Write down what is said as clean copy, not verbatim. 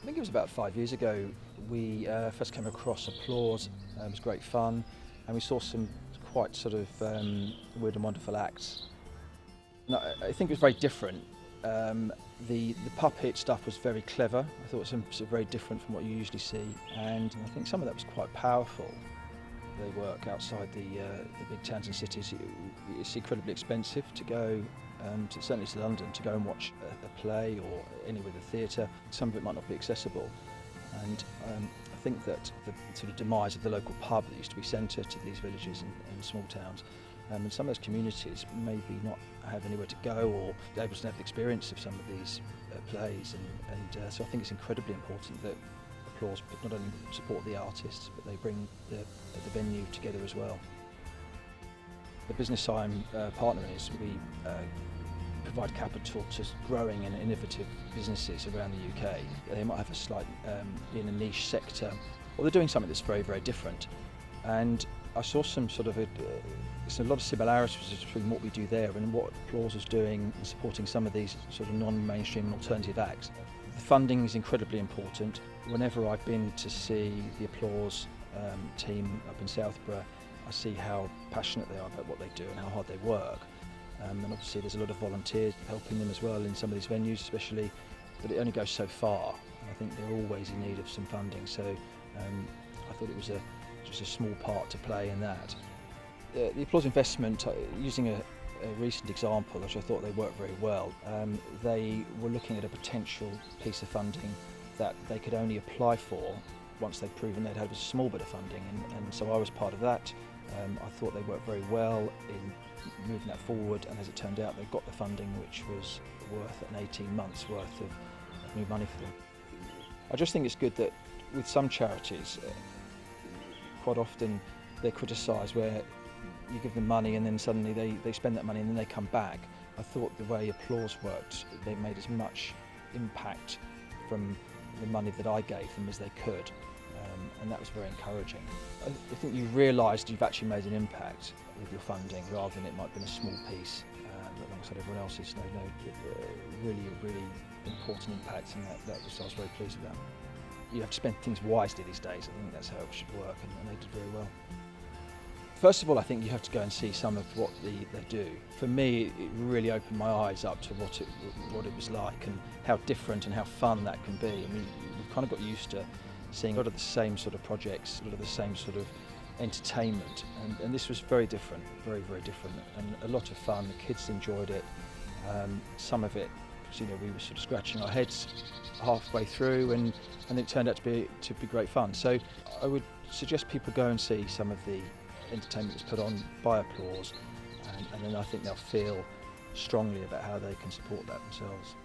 I think it was about 5 years ago we first came across Applause. It was great fun, and we saw some quite sort of weird and wonderful acts. No, I think it was very different. The puppet stuff was very clever. I thought it was sort of very different from what you usually see, and I think some of that was quite powerful. They work outside the big towns and cities. It's incredibly expensive to go, certainly to London, to go and watch a play or anywhere in the theatre. Some of it might not be accessible, and I think that the sort of demise of the local pub that used to be centre to these villages and small towns, and some of those communities maybe not have anywhere to go or able to have the experience of some of these plays, and so I think it's incredibly important that Applause not only support the artists, but they bring the venue together as well. The business I'm partnering is we provide capital to growing and innovative businesses around the UK. They might have a slight in a niche sector, or they're doing something that's very, very different. And I saw some sort of a lot of similarities between what we do there and what Applause is doing in supporting some of these sort of non-mainstream and alternative acts. The funding is incredibly important. Whenever I've been to see the Applause team up in Southborough, I see how passionate they are about what they do and how hard they work. And obviously there's a lot of volunteers helping them as well in some of these venues especially, but it only goes so far. I think they're always in need of some funding, so I thought it was just a small part to play in that. The Applause investment, using a recent example, which I thought they worked very well, they were looking at a potential piece of funding that they could only apply for once they'd proven they'd had a small bit of funding, and so I was part of that. I thought they worked very well in moving that forward, and as it turned out they got the funding, which was worth an 18 months worth of new money for them. I just think it's good that with some charities, quite often they're criticised where you give them money and then suddenly they spend that money and then they come back. I thought the way Applause worked, they made as much impact from the money that I gave them as they could, and that was very encouraging. I think you realised you've actually made an impact with your funding rather than it might have been a small piece alongside everyone else's. Really important impact, and I was very pleased with that. You have to spend things wisely these days. I think that's how it should work, and they did very well. First of all, I think you have to go and see some of what they do. For me, it really opened my eyes up to what it was like and how different and how fun that can be. I mean, we've kind of got used to seeing a lot of the same sort of projects, a lot of the same sort of entertainment, and this was very different, very, very different, and a lot of fun. The kids enjoyed it. Some of it, we were sort of scratching our heads halfway through, and it turned out to be great fun. So I would suggest people go and see some of the entertainment that's put on by Applause, and then I think they'll feel strongly about how they can support that themselves.